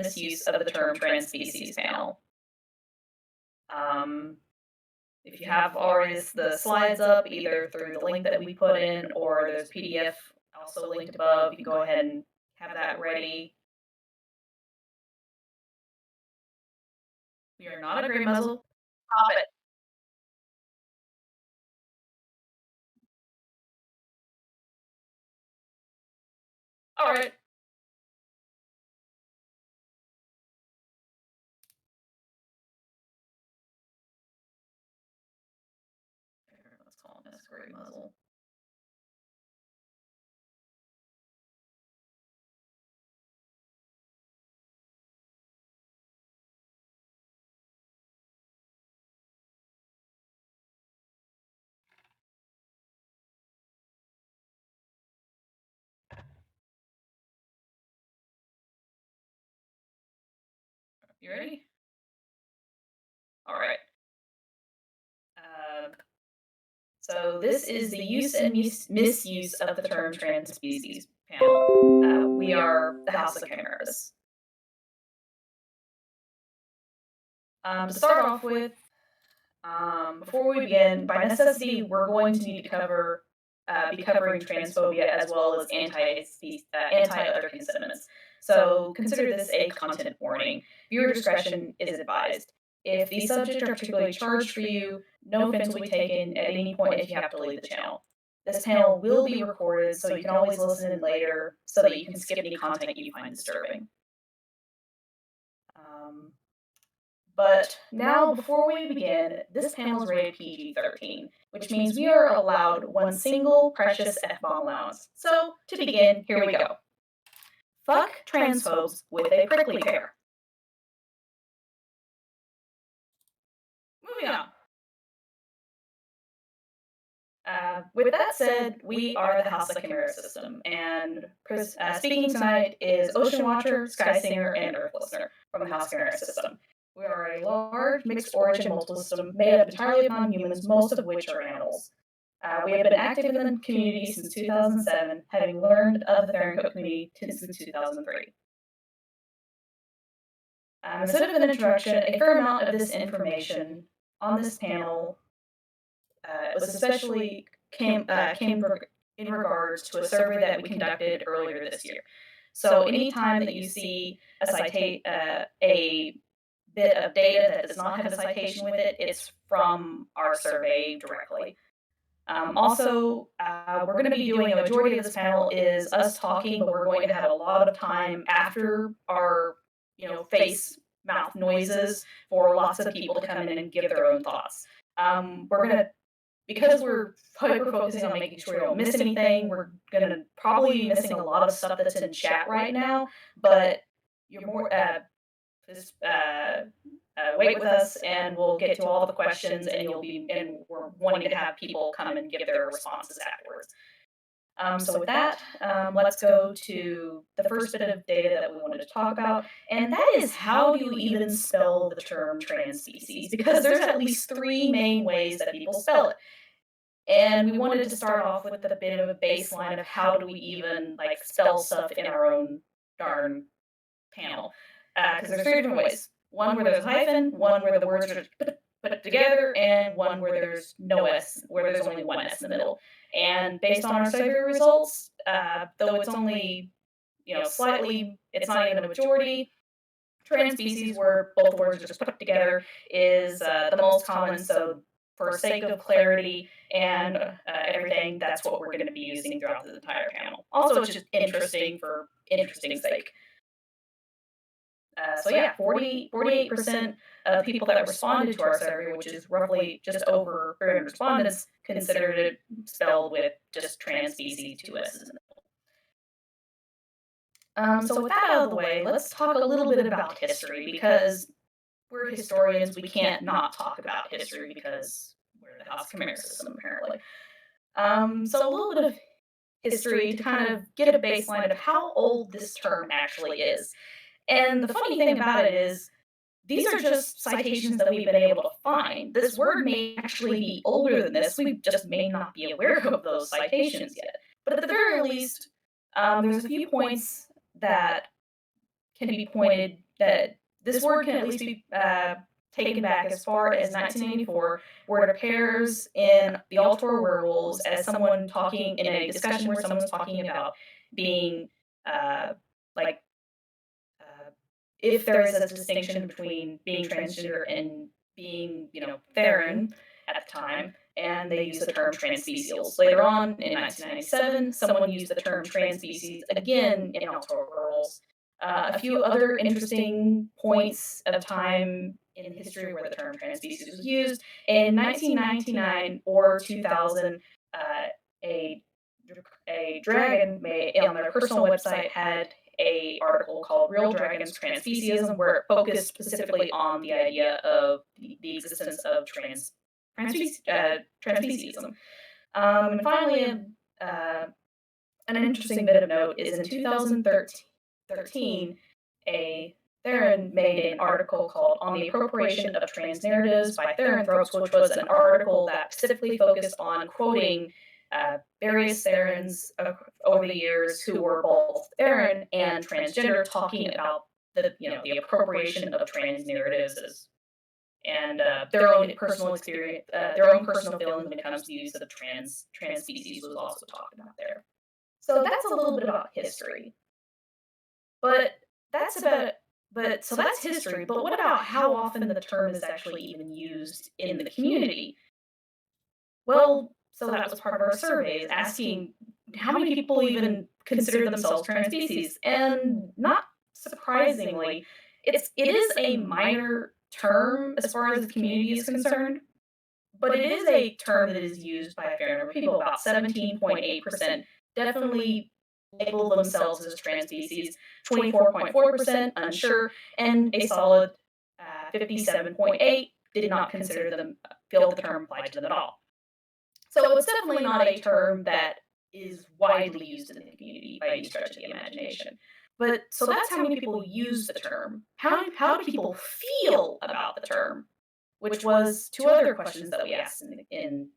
Misuse of the term Transspecies panel. If you have already the slides up, either through the link that we put in or there's PDF also linked above, you can go ahead and have that ready. We are not a gray muzzle. Stop it. All right. Let's call him a gray muzzle. You ready? All right. So this is the use and misuse of the term transspecies panel. We are the House of Chimeras. To start off with, before we begin, by necessity, we're going to need to be covering transphobia as well as anti-Othercon sentiments. So consider this a content warning. Viewer discretion is advised. If the subject are particularly charged for you, no offense will be taken at any point if you have to leave the channel. This panel will be recorded, so you can always listen in later so that you can skip any content you find disturbing. But now, before we begin, this panel is rated PG-13, which means we are allowed one single precious F-bomb allowance. So, to begin, here we go. Fuck transphobes with a prickly pear. Moving on. With that said, we are the House of Chimera system, and speaking tonight is Ocean Watcher, Sky Singer, and Earth Listener from the House of Chimera system. We are a large, mixed origin multiple system made up entirely of non-humans, most of which are animals. We have been active in the community since 2007, having learned of the Fahrenheit community since 2003. Instead of an introduction, a fair amount of this information on this panel was especially came in regards to a survey that we conducted earlier this year. So anytime that you see a bit of data that does not have a citation with it, it's from our survey directly. Also, we're going to be doing a majority of this panel is us talking, but we're going to have a lot of time after our, face mouth noises for lots of people to come in and give their own thoughts. Because we're hyper focusing on making sure we don't miss anything, we're going to probably be missing a lot of stuff that's in chat right now, but you're more just wait with us and we'll get to all the questions and we're wanting to have people come and give their responses afterwards. So with that, let's go to the first bit of data that we wanted to talk about, and that is how do you even spell the term transspecies? Because there's at least 3 main ways that people spell it. And we wanted to start off with a bit of a baseline of how do we even spell stuff in our own darn panel. Because there's 3 different ways. One where there's a hyphen, one where the words are put together, and one where there's no S, where there's only one S in the middle. And based on our survey results, though it's only, slightly, it's not even a majority, transspecies, where both words are just put together, is the most common. So for sake of clarity and everything, that's what we're going to be using throughout the entire panel. Also, it's just interesting for interesting sake. So yeah, 48% of people that responded to our survey, which is roughly just over 300 respondents, considered it spelled with just transspecies, 2 S's in the middle. So with that out of the way, let's talk a little bit about history, because we're historians, we can't not talk about history because we're the House of Chimeras system, apparently. So a little bit of history to kind of get a baseline of how old this term actually is. And the funny thing about it is, these are just citations that we've been able to find. This word may actually be older than this. We just may not be aware of those citations yet. But at the very least, there's a few points that can be pointed, that this word can at least be taken back as far as 1994, where it appears in the Altor Werewolves as someone talking in a discussion where someone's talking about being uh, like if there is a distinction between being transgender and being, Theron at the time, and they use the term transspecials. Later on, in 1997, someone used the term transspecies again in Altor Werewolves. A few other interesting points of time in history where the term transspecies was used. In 1999 or 2000, uh, a a dragon on their personal website had a article called "Real Dragons: Transspeciesism," where it focused specifically on the idea of the existence of transspeciesism. And finally, uh, an interesting bit of note is in 2013, a Theron made an article called "On the Appropriation of Trans Narratives" by Theranthropes, which was an article that specifically focused on quoting various Therans over the years who were both Theron and transgender, talking about the appropriation of trans narratives and their own personal experience, their own personal feelings when it comes to the use of trans species was also talked about there. So that's a little bit about history. But that's about so that's history, but what about how often the term is actually even used in the community? Well, so that was part of our survey is asking how many people even consider themselves trans species. And not surprisingly, it is a minor term as far as the community is concerned, but it is a term that is used by a fair number of people. About 17.8% definitely label themselves as trans species, 24.4% unsure, and a solid 57.8 did not consider them feel the term applied to them at all. So it's definitely not a term that is widely used in the community by any stretch of the imagination. But so that's how many people use the term. How do people feel about the term? Which was two other questions that we asked in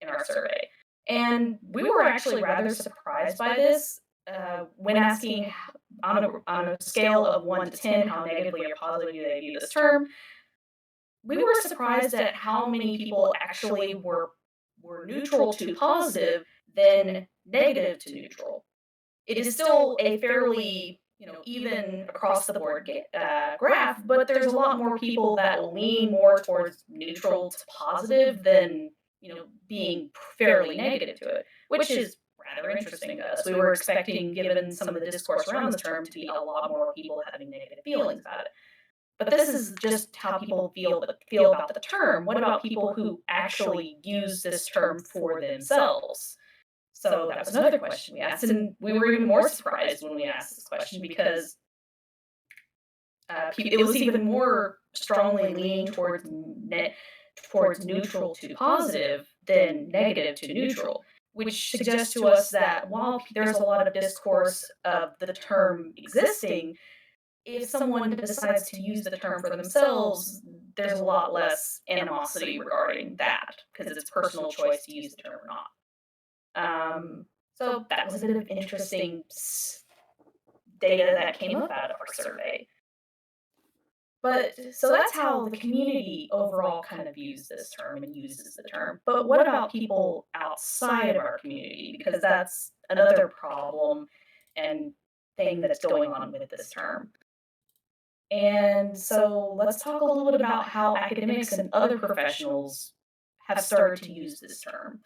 our survey. And we were actually rather surprised by this when asking on a scale of 1 to 10 how negatively or positively they view this term. We were surprised at how many people actually were neutral to positive than negative to neutral. It is still a fairly even across the board graph, but there's a lot more people that lean more towards neutral to positive than being fairly negative to it, which is rather interesting to us. We were expecting, given some of the discourse around this term, to be a lot more people having negative feelings about it. But this is just how people feel about the term. What about people who actually use this term for themselves? So that was another question we asked, and we were even more surprised when we asked this question because it was even more strongly leaning towards neutral to positive than negative to neutral, which suggests to us that while there's a lot of discourse of the term existing, if someone decides to use the term for themselves, there's a lot less animosity regarding that because it's personal choice to use the term or not. So that was a bit of interesting data that came up out of our survey. But so that's how the community overall kind of views this term and uses the term. But what about people outside of our community? Because that's another problem and thing that's going on with this term. And so let's talk a little bit about how academics and other professionals have started to use this term.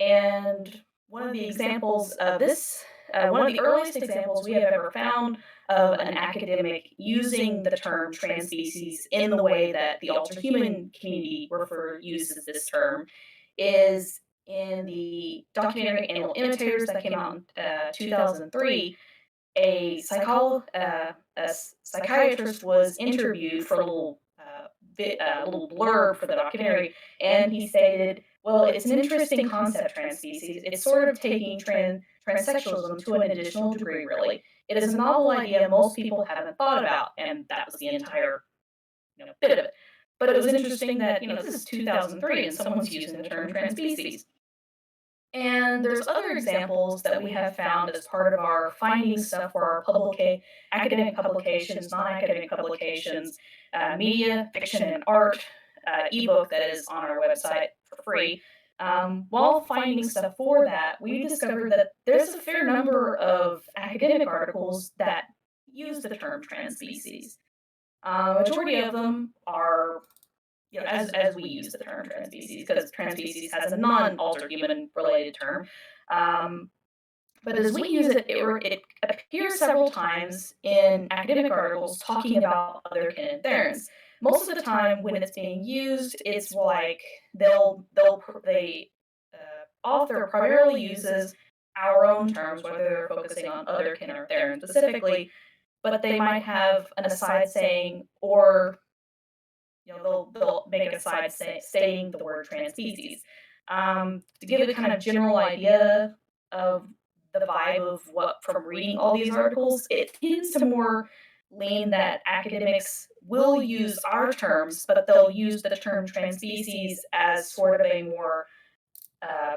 And one of the examples of this, one of the earliest examples we have ever found of an academic using the term transspecies in the way that the alterhuman community uses this term is in the documentary Animal Imitators that came out in 2003. A psychiatrist was interviewed for a little blurb for the documentary, and he stated, "Well, it's an interesting concept, transspecies. It's sort of taking transsexualism to an additional degree, really. It is a novel idea most people haven't thought about," and that was the entire bit of it. But it was interesting that this is 2003 and someone's using the term transspecies. And there's other examples that we have found as part of our finding stuff for our academic publications, non-academic publications, media, fiction, and art, ebook that is on our website for free. While finding stuff for that, we discovered that there's a fair number of academic articles that use the term transpecies. Majority of them are, as we use the term transpecies, because transpecies has a non-altered human related term. Um, but as we use it, it appears several times in academic articles talking about other kin and therins. Most of the time, when it's being used, it's like the author primarily uses our own terms, whether they're focusing on other kin or therin specifically, but they might have an aside saying, or they'll make an aside stating the word transpecies. To give a kind of general idea of the vibe of what from reading all these articles, it tends to more lean that academics will use our terms, but they'll use the term transpecies as sort of a more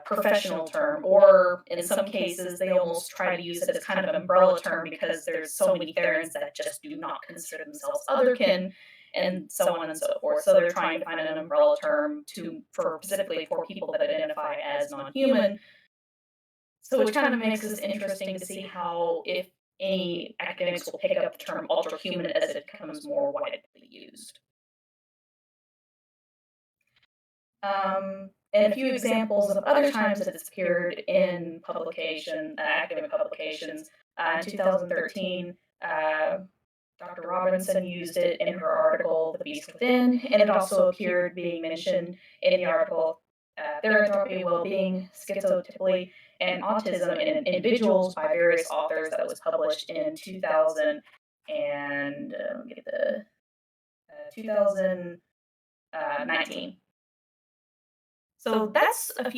professional term, or in some cases, they almost try to use it as kind of an umbrella term because there's so many therins that just do not consider themselves otherkin, and so on and so forth. So they're trying to find an umbrella term for specifically for people that identify as non-human. So which kind of makes this interesting to see how if any academics will pick up the term ultra-human as it becomes more widely used. And a few examples of other times that it's appeared in academic publications. In 2013, Dr. Robinson used it in her article, The Beast Within, and it also appeared being mentioned in the article, Therapy, Well-Being, Schizotypically, and Autism in Individuals by various authors that was published in 2000 and, get the, 2019. So that's a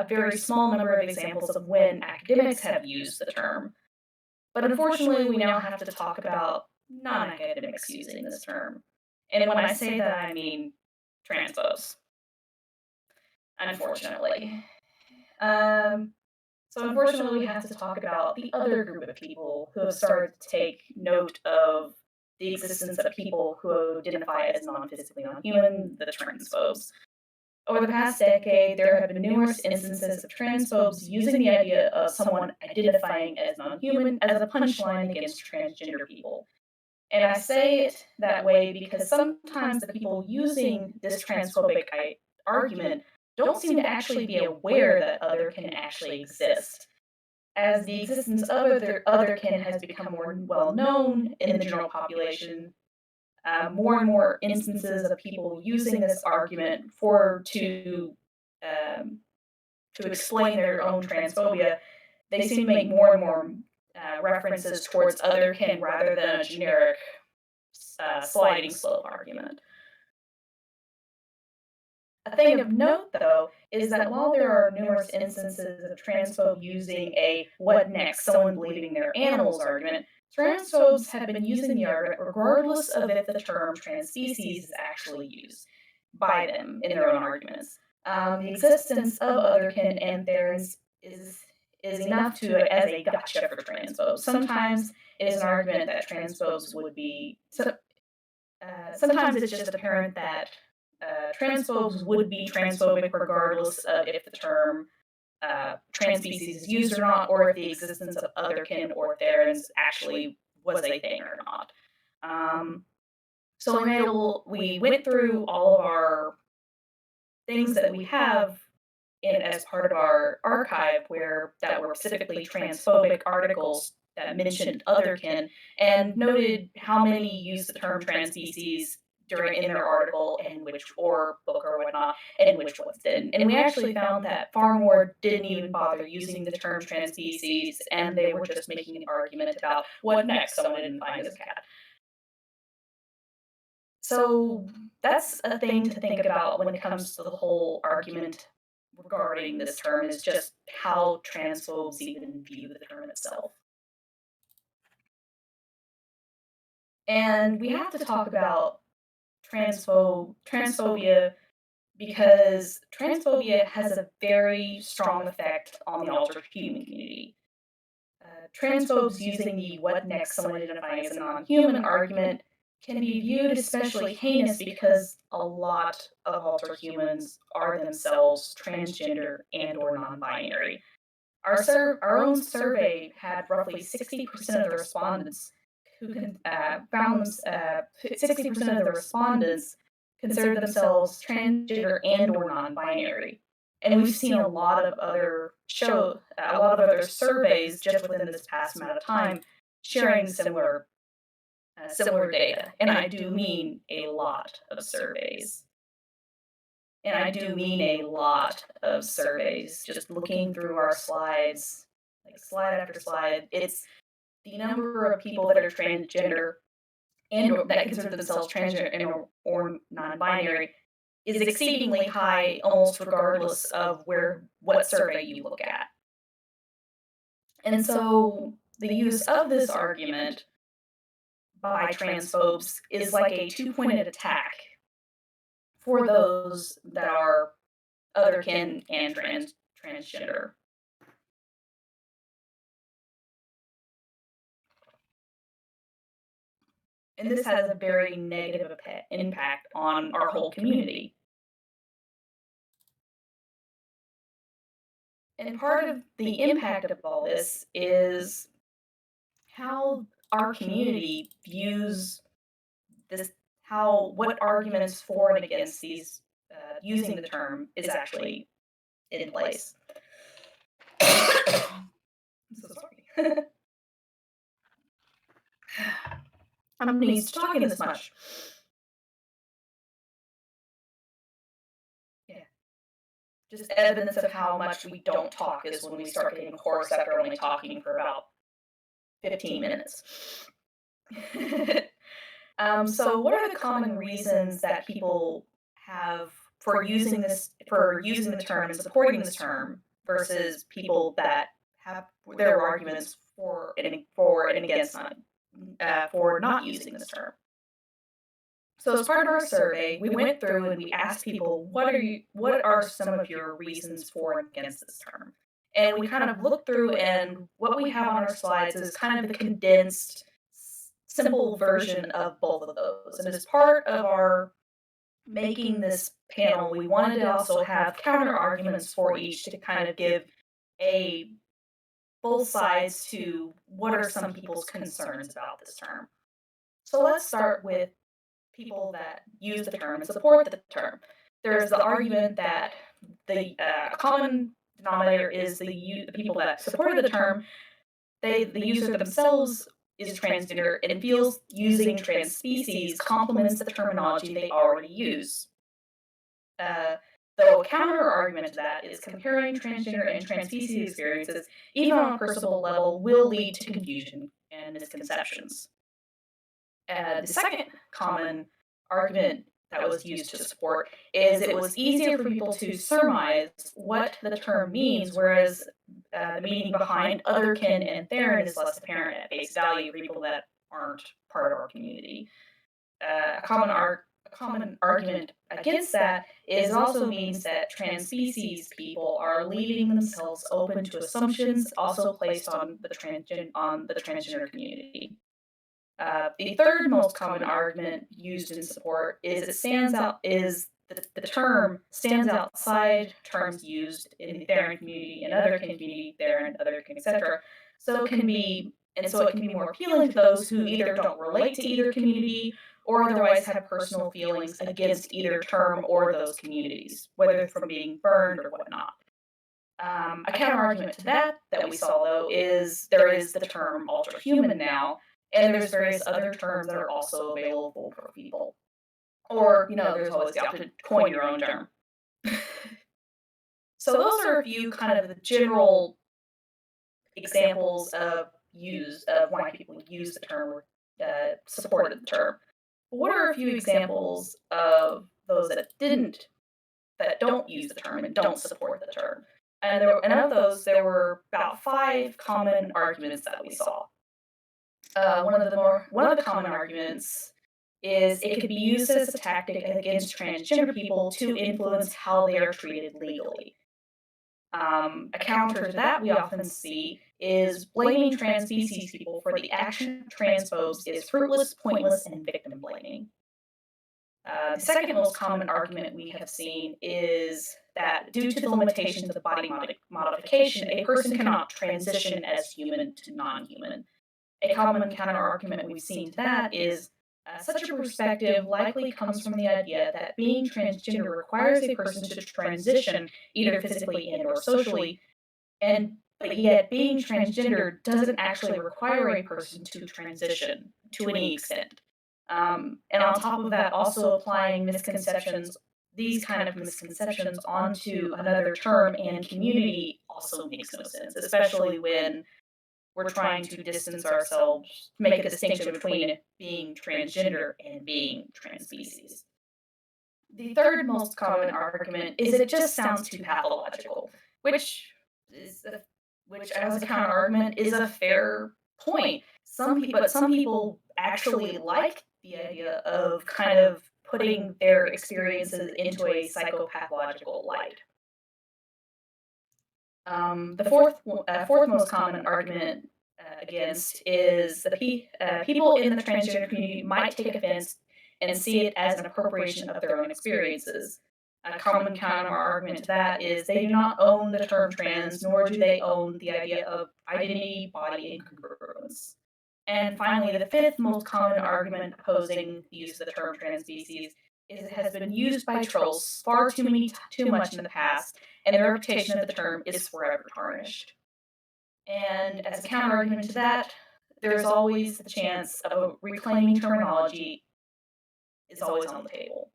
very small number of examples of when academics have used the term. But unfortunately, we now have to talk about non-academics using this term. And when I say that, I mean transphobes, unfortunately. So unfortunately, we have to talk about the other group of people who have started to take note of the existence of people who identify as non-physically non-human, the transphobes. Over the past decade, there have been numerous instances of transphobes using the idea of someone identifying as non-human as a punchline against transgender people. And I say it that way because sometimes the people using this transphobic argument don't seem to actually be aware that other can actually exist. As the existence of otherkin has become more well known in the general population, more and more instances of people using this argument um, to explain their own transphobia, they seem to make more and more references towards otherkin rather than a generic sliding slope argument. A thing of note, though, is that while there are numerous instances of transphobe using a what next, someone believing they're animals argument, transphobes have been using the argument regardless of if the term transpecies is actually used by them in their own arguments. The existence of otherkin and theirs is enough to as a gotcha for transphobes. Sometimes it is an argument that transphobes would be. Sometimes it's just apparent that transphobes would be transphobic regardless of if the term transpecies is used or not, or if the existence of otherkin or therins actually was a thing or not. So we went through all of our things that we have as part of our archive that were specifically transphobic articles that mentioned otherkin and noted how many used the term transpecies in their article and which or book or whatnot, and which ones didn't. And we actually found that far more didn't even bother using the term transpecies, and they were just making an argument about what next someone didn't find as a cat. So that's a thing to think about when it comes to the whole argument regarding this term, is just how transphobes even view the term itself. And we have to talk about transphobia because transphobia has a very strong effect on the altered human community. Transphobes using the what next someone identifying as a non human argument can be viewed especially heinous because a lot of altered humans are themselves transgender and or non-binary. Our own survey had roughly 60% of the respondents who found them, 60% of the respondents consider themselves transgender and or non-binary. And we've seen a lot of other surveys just within this past amount of time sharing similar data. And I do mean a lot of surveys. And I do mean a lot of surveys. Just looking through our slides, like slide after slide, it's the number of people that are transgender and that consider themselves transgender and or non-binary is exceedingly high, almost regardless of what survey you look at. And so the use of this argument by transphobes is like a two-pointed attack for those that are otherkin and transgender. And this has a very negative impact on our whole community. And part of the impact of all this is how our community views this, how what arguments for and against these using the term is actually in place. I'm so sorry. I'm not used to talking this much. Yeah. Just evidence of how much we don't talk is when we start getting hoarse after only talking for about 15 minutes. So what are the common reasons that people have for using the term and supporting this term versus people that have their arguments for and against for not using this term? So as part of our survey, we went through and we asked people, what are some of your reasons for and against this term? And we kind of looked through, and what we have on our slides is kind of the condensed, simple version of both of those. And as part of our making this panel, we wanted to also have counter arguments for each to kind of give a both sides to what are some people's concerns about this term. So let's start with people that use the term and support the term. There's the argument that the common denominator is the people that supported the term. The user themselves is transgender and feels using trans species complements the terminology they already use. Though a counter argument to that is comparing transgender and trans species experiences, even on a personal level, will lead to confusion and misconceptions. The second common argument that was used to support is it was easier for people to surmise what the term means, whereas the meaning behind otherkin and therin is less apparent at face value for people that aren't part of our community. A common argument against that is also means that trans species people are leaving themselves open to assumptions also placed on the transgender community. The third most common argument used in support is the term stands outside terms used in the therin community and other community, therin, otherkin, etc. So it can be more appealing to those who either don't relate to either community or otherwise have personal feelings against either term or those communities, whether from being burned or whatnot. A counter argument to that we saw though is there is the term ultra human now, and there's various other terms that are also available for people. Or, there's always the option to coin your own term. So those are a few kind of the general examples of why people use the term or supported the term. What are a few examples of those that don't use the term and don't support the term? And of those, there were about 5 common arguments that we saw. One of the common arguments is it could be used as a tactic against transgender people to influence how they are treated legally. A counter to that we often see is blaming trans species people for the action of transphobes is fruitless, pointless, and victim blaming. The second most common argument we have seen is that due to the limitations of body modification, a person cannot transition as human to non human. A common counterargument we've seen to that is such a perspective likely comes from the idea that being transgender requires a person to transition either physically and or socially, and but yet being transgender doesn't actually require a person to transition to any extent. And on top of that, also applying misconceptions, these kind of misconceptions onto another term and community also makes no sense, especially when we're trying to distance ourselves, make a distinction between being transgender and being transspecies. The third most common argument is that it just sounds too pathological, which is a, which as a counter argument is a fair point. Some people actually like the idea of kind of putting their experiences into a psychopathological light. The fourth most common argument against is people in the transgender community might take offense and see it as an appropriation of their own experiences. A common counter argument to that is they do not own the term trans, nor do they own the idea of identity, body, and congruence. And finally, the fifth most common argument opposing the use of the term trans species is it has been used by trolls far too much in the past, and the reputation of the term is forever tarnished. And as a counterargument to that, there's always the chance of a reclaiming terminology is always on the table.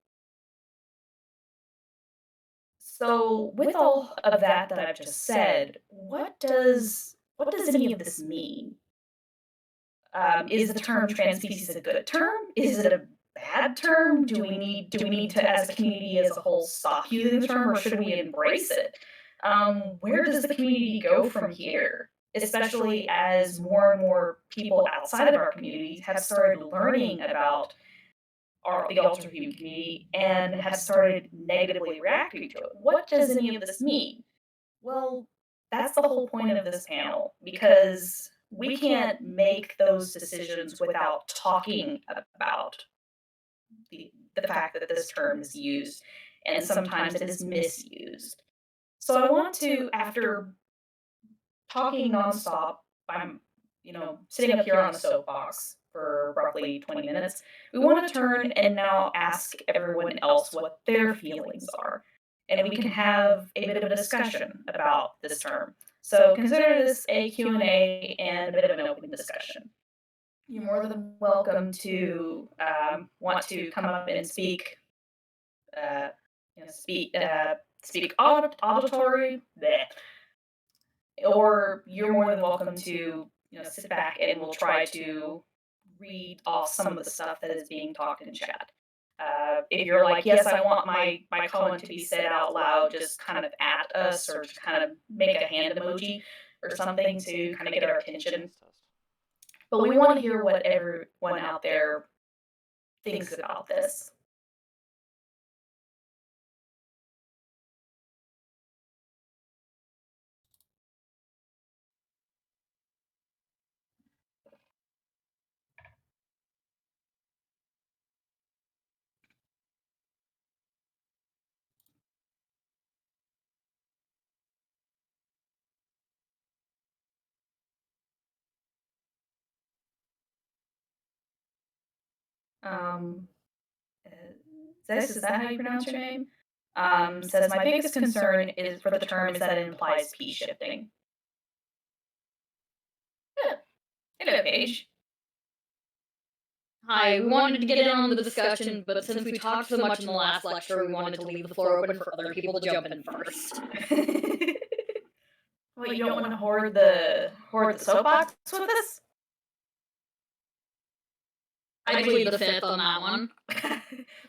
So, with all of that I've just said, what does any of this mean? Is the term trans species a good term? Is it a bad term? Do we need to, as a community as a whole, stop using the term, or should we embrace it? Where does the community go from here? Especially as more and more people outside of our community have started learning about the altered human community and have started negatively reacting to it. What does any of this mean? Well, that's the whole point of this panel because we can't make those decisions without talking about the fact that this term is used and sometimes it is misused. So I want to, after talking nonstop, I'm, sitting up here on a soapbox for roughly 20 minutes, we want to turn and now ask everyone else what their feelings are. And we can have a bit of a discussion about this term. So consider this a Q&A and a bit of an open discussion. You're more than welcome to want to come up and speak, uh, speak auditory, bleh, or you're more than welcome to sit back and we'll try to read off some of the stuff that is being talked in chat. If you're like, yes, I want my comment to be said out loud, just kind of at us or just kind of make a hand emoji or something to kind of get our attention. But we want to hear what everyone out there thinks about this. Um, uh, is that how you pronounce your name? Says my biggest concern is for the term is that it implies p shifting. Yeah. Hello, Paige. Hi, we wanted to get in on the discussion, but since we talked so much in the last lecture, we wanted to leave the floor open for other people to jump in first. Well, you don't want to hoard the soapbox with us? I plead the fifth on that one.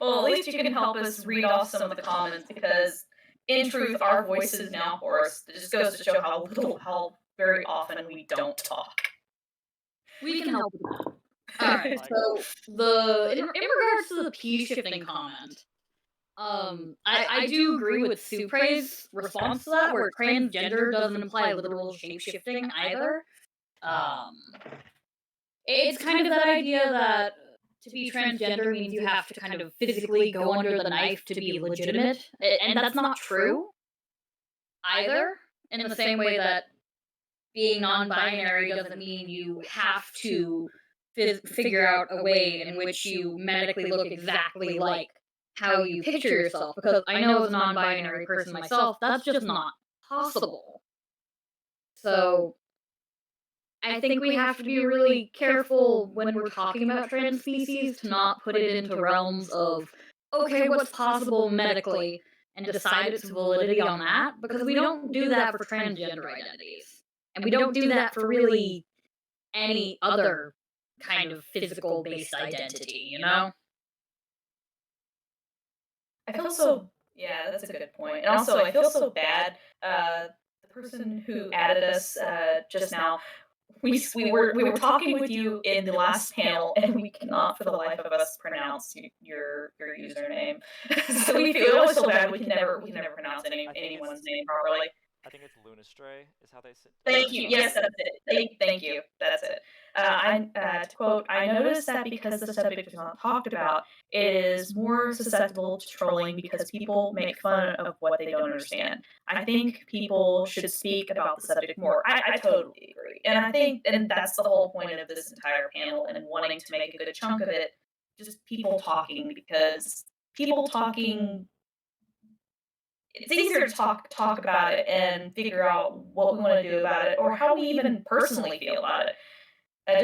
Well, at least you can help us read off some of the comments because, in truth, our voice is now hoarse. It just goes to show how very often we don't talk. We can help with that. Alright, Like, so in regards to the P shifting comment, I do agree with Supre's response to that, where transgender doesn't imply literal shape shifting either. Um, it's kind of that idea that to be transgender means you have to kind of physically go under the knife to be legitimate, and that's not true either. In the same way that being non-binary doesn't mean you have to figure out a way in which you medically look exactly like how you picture yourself. Because I know as a non-binary person myself, that's just not possible. So I think we have to be really careful when we're talking about trans species to not put it into realms of, okay, what's possible medically, and decide its validity on that, because we don't do that for transgender identities. And we don't do that for really any other kind of physical based identity, you know? I feel so yeah, that's a good point. And also, I feel so bad. The person who added us just now, we were talking with you in the last panel, and we cannot for the life of us pronounce your username. So we always feel bad. We can never pronounce anyone's name properly. I think it's Lunastray is how they say. Thank you. Yes, that's it. Thank you. That's it. To quote, I noticed that because the subject is not talked about, it is more susceptible to trolling because people make fun of what they don't understand. I think people should speak about the subject more. I totally agree. And that's the whole point of this entire panel and wanting to make a good chunk of it, just people talking because people talking it's easier to talk about it and figure out what we want to do about it or how we even personally feel about it.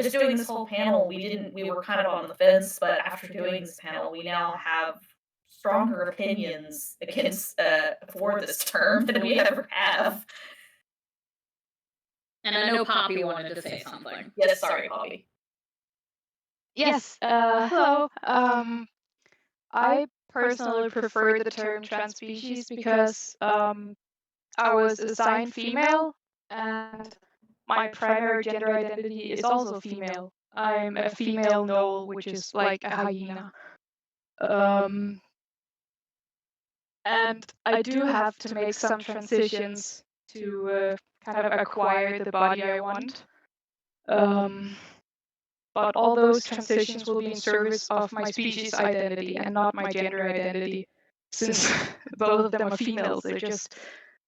Just doing this whole panel, we were kind of on the fence, but after doing this panel, we now have stronger opinions against for this term than we ever have. And I know Poppy wanted to say something. Yes, sorry, Poppy. Yes, hello. I personally prefer the term transspecies because I was assigned female and my primary gender identity is also female. I'm a female gnoll, which is like a hyena. And I do have to make some transitions to kind of acquire the body I want. But all those transitions will be in service of my species identity and not my gender identity, since both of them are females. They're just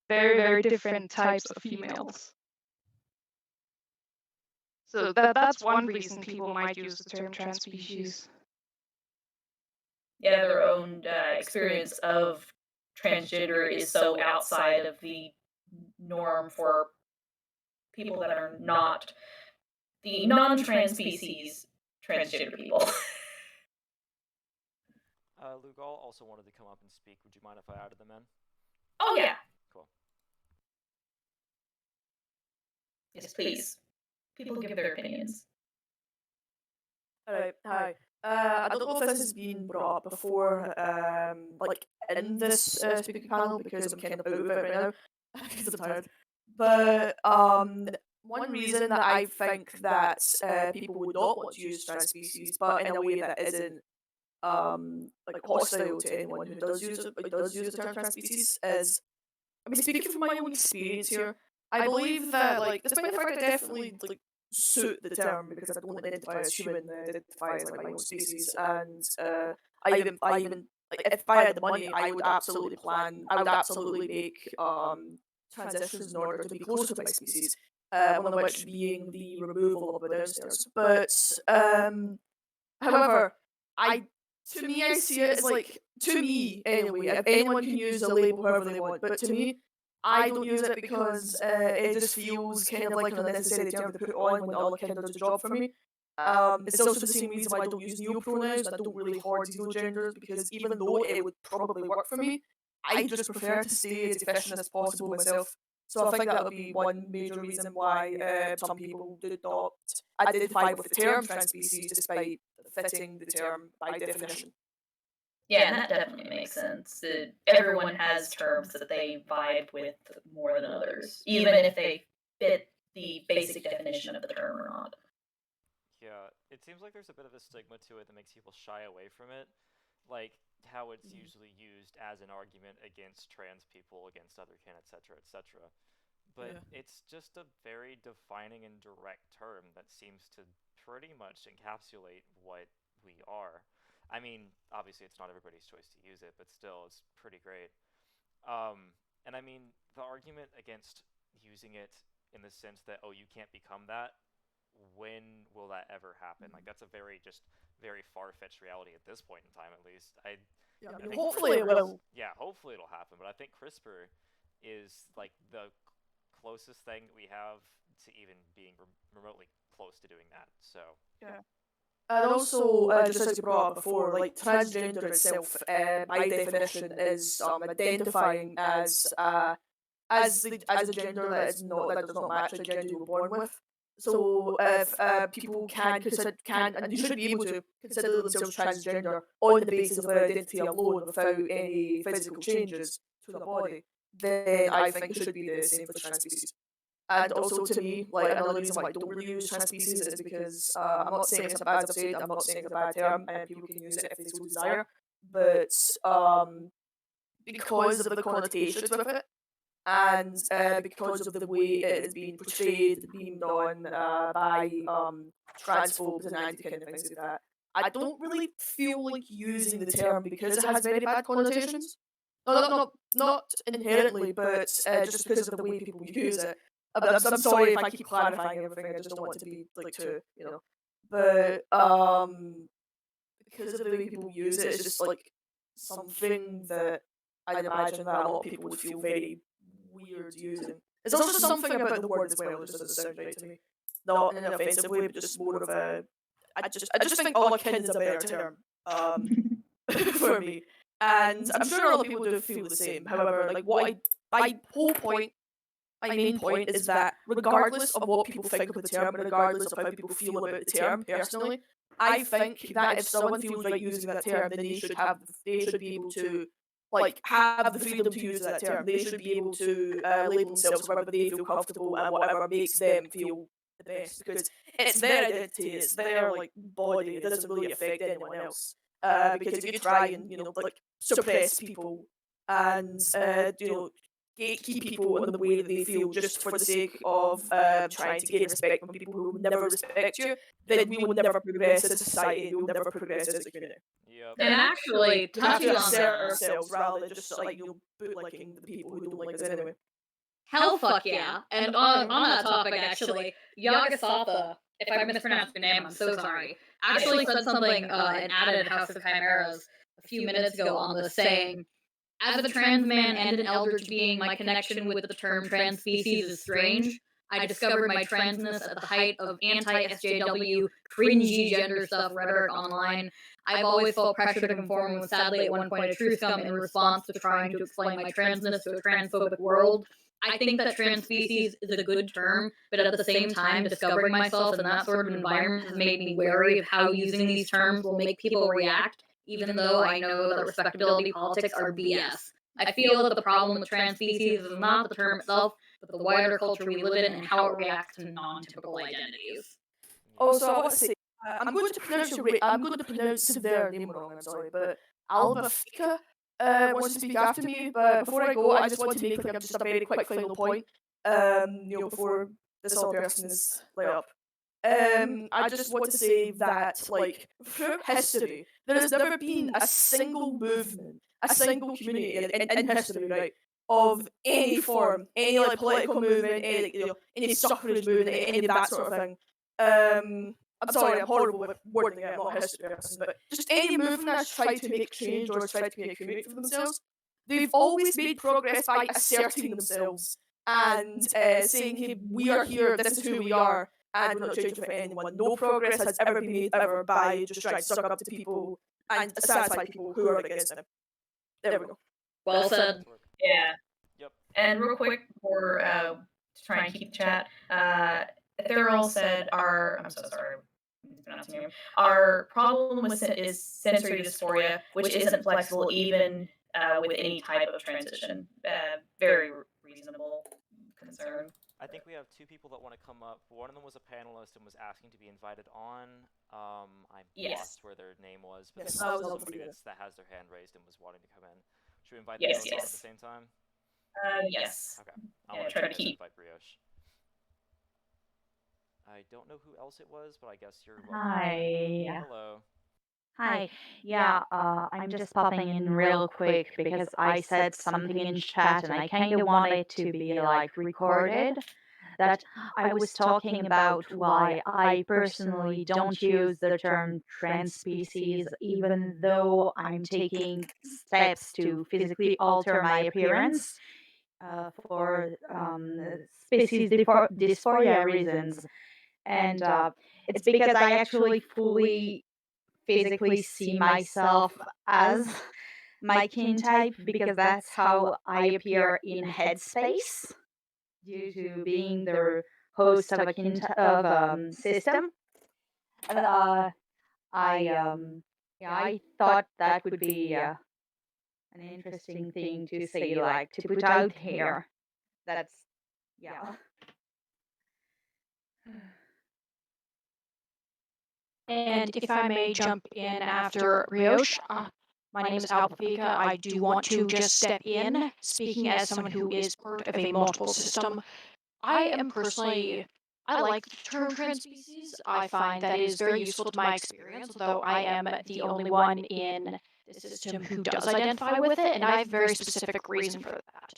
very, very different types of females. So that's one reason people might use the term transspecies. Yeah, their own experience of transgender is so outside of the norm for people that are not the non-trans species transgender people. Lugal also wanted to come up and speak. Would you mind if I added them in? Oh yeah. Cool. Yes, please. People give their opinions. Alright, hi. I don't know if this has been brought up before, like in this speaking panel because I'm kind of out of it right now because I'm tired. But one reason that I think that people would not want to use trans species, but in a way that isn't like hostile to anyone who does use the term trans species is, I mean, speaking from my own experience here, I believe that like despite the fact I definitely like suit the term because I don't identify as human, I identify as like my own species, and I even like if I had the money, I would absolutely make transitions in order to be closer to my species. One of which being the removal of the downstairs. But however, I to me I see it as like to me anyway. If anyone can use a label however they want, but to me I don't use it because it just feels kind of like an unnecessary term to put on when it all kind of does the job for me. It's also the same reason why I don't use neopronouns and I don't really hoard zero genders because even though it would probably work for me, I just prefer to stay as efficient as possible myself. So I think that would be one major reason why some people do not identify with the term transspecies despite fitting the term by definition. Yeah, and that definitely makes sense. Everyone has terms that they vibe with more than others, even if they fit the basic definition of the term or not. Yeah, it seems like there's a bit of a stigma to it that makes people shy away from it, like how it's usually used as an argument against trans people, against Othercon, etc., etc. But it's just a very defining and direct term that seems to pretty much encapsulate what we are. I mean, obviously it's not everybody's choice to use it, but still, it's pretty great. And I mean, the argument against using it in the sense that, oh, you can't become that, when will that ever happen? Like, that's a very far-fetched reality at this point in time, at least. I think hopefully it will. Yeah, hopefully it'll happen, but I think CRISPR is, like, the closest thing that we have to even being remotely close to doing that, so... Yeah. And also, just as you brought up before, like, transgender itself, by definition, is identifying as a gender that is not, that does not match the gender you were born with. So if people can and you should be able to consider themselves transgender on the basis of their identity alone without any physical changes to the body, then I think it should be the same for trans species. And also, to me, like, another reason why I don't really use trans species is because I'm not saying it's a bad, as I've said, I'm not saying it's a bad term, and people can use it if they so desire, but because of the connotations with it, and because of the way it is being portrayed, beamed on by transphobes and anti-kin and things like that, I don't really feel like using the term because it has very bad connotations. Not inherently, but just because of the way people use it. I'm sorry if I keep clarifying everything. I just don't want to be like too, But because of the way people use it, it's just like something that I'd imagine that a lot of people would feel very weird using. It's also something about the word as well, just doesn't sound right to me. Not in an offensive way, but just more of a. I just think Othercon is a better term for me, and I'm sure a lot of people do feel the same. However, like my main point is that regardless of what people think of the term, regardless of how people feel about the term personally, I think that if someone feels right using that term, then they should be able to have the freedom to use that term. They should be able to label themselves wherever they feel comfortable and whatever makes them feel the best, because it's their identity, it's their body. It doesn't really affect anyone else. Because if you try and suppress people and gatekeep people in the way that they feel just for the sake of trying to gain respect from people who will never respect you, then we will never progress as a society, we will never progress as a community. Yep. And actually, We have to touching on assert that, ourselves rather than just bootlicking the people who don't like us anyway. hell fuck yeah. And on that topic, actually, Yagasatha, if I mispronounced your name, I'm so sorry, actually said something and added House of Chimeras a few minutes ago on this, saying, as a trans man and an eldritch being, my connection with the term trans species is strange. I discovered my transness at the height of anti-SJW, cringy gender stuff rhetoric online. I've always felt pressure to conform, and was sadly at one point a true scum in response to trying to explain my transness to a transphobic world. I think that trans species is a good term, but at the same time, discovering myself in that sort of environment has made me wary of how using these terms will make people react, even though I know that respectability politics are BS. I feel that the problem with trans species is not the term itself, but the wider culture we live in and how it reacts to non-typical identities. Also, I want to say, I'm going to pronounce their name wrong, I'm sorry, but Alba Fika wants to speak after me, but before I go, I just want to make just a very quick final point, before this whole person is lit up. I just want to say that, through history, there has never been a single movement, a single community in history, right, of any form, any political movement, any suffrage movement, any of that sort of thing. I'm sorry, I'm horrible with wording it, I'm not a history person, but just any movement that's tried to make change or has tried to make a community for themselves, they've always made progress by asserting themselves and saying, hey, we are here, this is who we are, and we're not changing for anyone. No progress has ever been made ever by just trying to suck up to people and satisfy people who are against them. There we go. Well said. Yeah. Yep. And real quick before to try and keep the chat, Ethereal said I'm so sorry, I'm mispronouncing your name. Our problem is sensory dysphoria, which isn't flexible even with any type of transition. Very reasonable concern. I think we have two people that want to come up. One of them was a panelist and was asking to be invited on. I Yes. lost where their name was, but Yes, there's I was also able to somebody do it. that has their hand raised and was wanting to come in. Should we invite them Yes, both on at yes. the same time? Yes. Okay. Yeah, try to keep. Invite Brioche. I don't know who else it was, but I guess you're welcome. Hi. Hello. Hi. Yeah, I'm just popping in real quick because I said something in chat and I kind of want it to be like recorded. That I was talking about why I personally don't use the term trans species, even though I'm taking steps to physically alter my appearance for species dysphoria reasons. And it's because I actually fully physically see myself as my kin type because that's how I appear in Headspace due to being the host of a system. And I thought that would be an interesting thing to say, like to put out here. That's yeah. And if I may jump in after Brioche, my name is Alphavika. I do want to just step in, speaking as someone who is part of a multiple system. I am personally, I like the term transspecies. I find that it is very useful to my experience, although I am the only one in the system who does identify with it, and I have a very specific reason for that.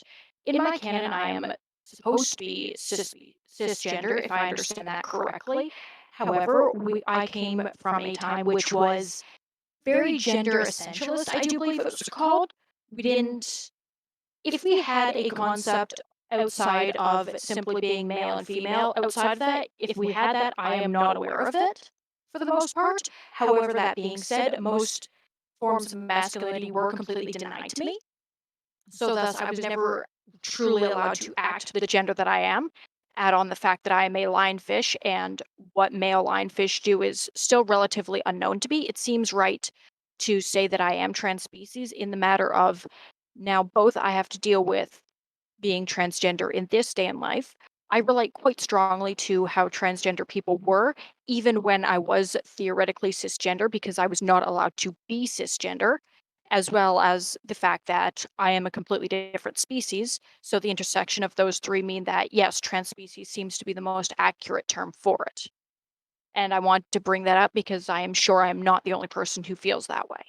In my canon, I am supposed to be cisgender, if I understand that correctly. However, I came from a time which was very gender essentialist, I do believe it was called. We didn't, if we had a concept outside of simply being male and female, outside of that, if we had that, I am not aware of it for the most part. However, that being said, most forms of masculinity were completely denied to me. So thus, I was never truly allowed to act the gender that I am. Add on the fact that I am a lionfish, and what male lionfish do is still relatively unknown to me. It seems right to say that I am transspecies in the matter of now both I have to deal with being transgender in this day in life. I relate quite strongly to how transgender people were, even when I was theoretically cisgender, because I was not allowed to be cisgender, as well as the fact that I am a completely different species. So the intersection of those three mean that, yes, transspecies seems to be the most accurate term for it. And I want to bring that up because I am sure I am not the only person who feels that way.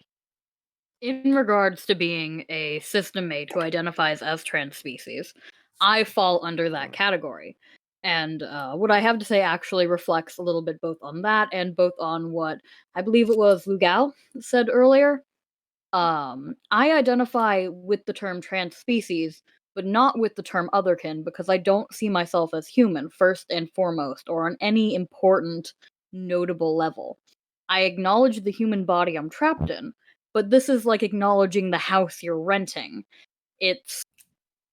In regards to being a system mate who identifies as transspecies, I fall under that category. And what I have to say actually reflects a little bit both on that and both on what I believe it was Lugal said earlier. I identify with the term transspecies, but not with the term otherkin because I don't see myself as human, first and foremost, or on any important, notable level. I acknowledge the human body I'm trapped in, but this is like acknowledging the house you're renting. It's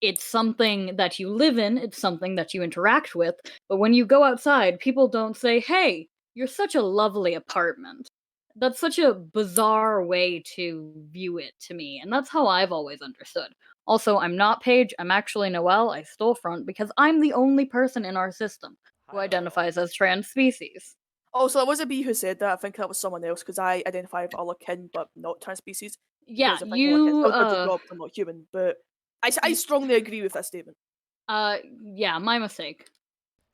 it's something that you live in, it's something that you interact with, but when you go outside, people don't say, "Hey, you're such a lovely apartment." That's such a bizarre way to view it to me, and that's how I've always understood. Also, I'm not Paige, I'm actually Noelle, I stole front because I'm the only person in our system who Hi, Noelle. identifies as trans species. Oh, so it wasn't me who said that. I think that was someone else because I identify with Otherkin but not transspecies. Yeah, Because I think Otherkin you, still does the job 'cause I'm not human. But I strongly agree with that statement. yeah, my mistake.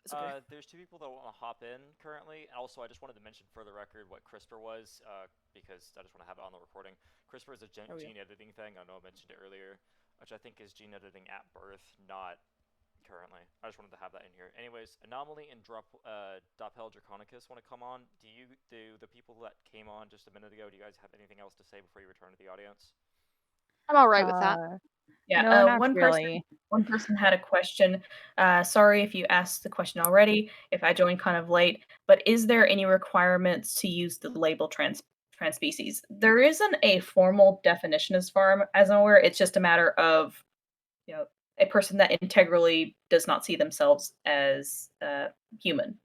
It's okay. There's two people that want to hop in currently. Also, I just wanted to mention for the record what CRISPR was, because I just want to have it on the recording. CRISPR is a gene editing thing. I know I mentioned it earlier, which I think is gene editing at birth, not currently. I just wanted to have that in here. Anyways, Anomaly and Doppel Draconicus want to come on. Do the people that came on just a minute ago, do you guys have anything else to say before you return to the audience? I'm all right with that. Yeah, No, not one really. one person had a question. Sorry if you asked the question already, if I joined kind of late, but is there any requirements to use the label transspecies? There isn't a formal definition as far as I'm aware. It's just a matter of, you know, a person that integrally does not see themselves as human.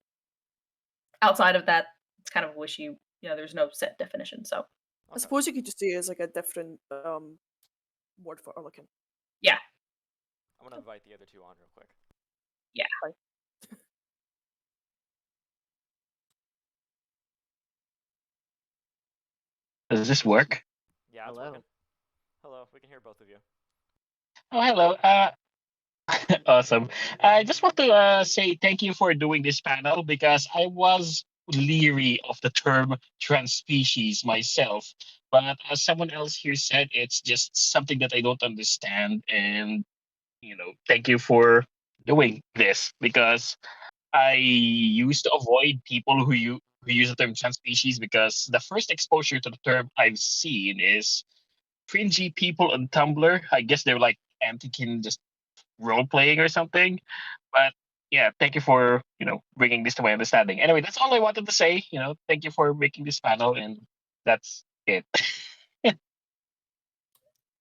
Outside of that, it's kind of wishy. You know, there's no set definition. So I suppose you could just say it as like a different word for Otherkin. yeah, I'm gonna invite the other two on real quick. yeah. Does this work? Yeah, it's Hello. working. Hello, we can hear both of you. Oh, hello. Awesome. I just want to say thank you for doing this panel because I was leery of the term transspecies myself. But as someone else here said, it's just something that I don't understand. And, thank you for doing this because I used to avoid people who use the term transspecies because the first exposure to the term I've seen is cringy people on Tumblr. I guess they're like anti-kin just role playing or something. But yeah, thank you for bringing this to my understanding. Anyway, that's all I wanted to say. Thank you for making this panel, and that's it. We're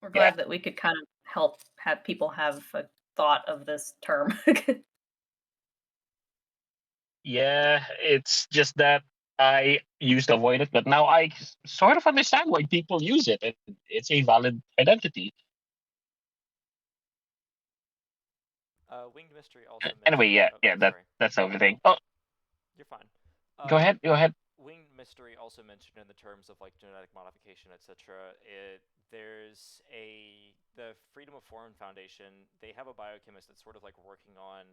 Yeah, glad that we could kind of help have people have a thought of this term. yeah. It's just that I used to avoid it, but now I sort of understand why people use it. It's a valid identity. Winged Mystery also Anyway, mentioned. yeah, Oh, yeah. sorry. That's everything. Oh, You're fine. go ahead. Go ahead. Winged Mystery also mentioned in the terms of like genetic modification, etc. The Freedom of Form Foundation. They have a biochemist that's sort of like working on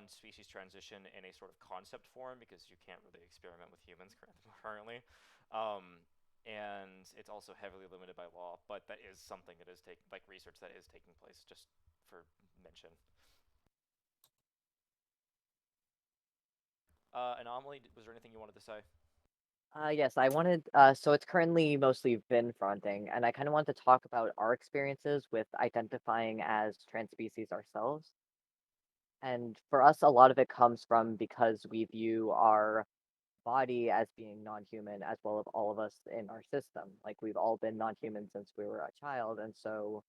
species transition in a sort of concept form because you can't really experiment with humans currently. And it's also heavily limited by law, but that is something that is research that is taking place, just for mention. Anomaly, was there anything you wanted to say? Yes, I wanted, so it's currently mostly Vin fronting, and I kind of want to talk about our experiences with identifying as trans species ourselves. And for us, a lot of it comes from because we view our body as being non-human, as well as all of us in our system. Like we've all been non-human since we were a child, and so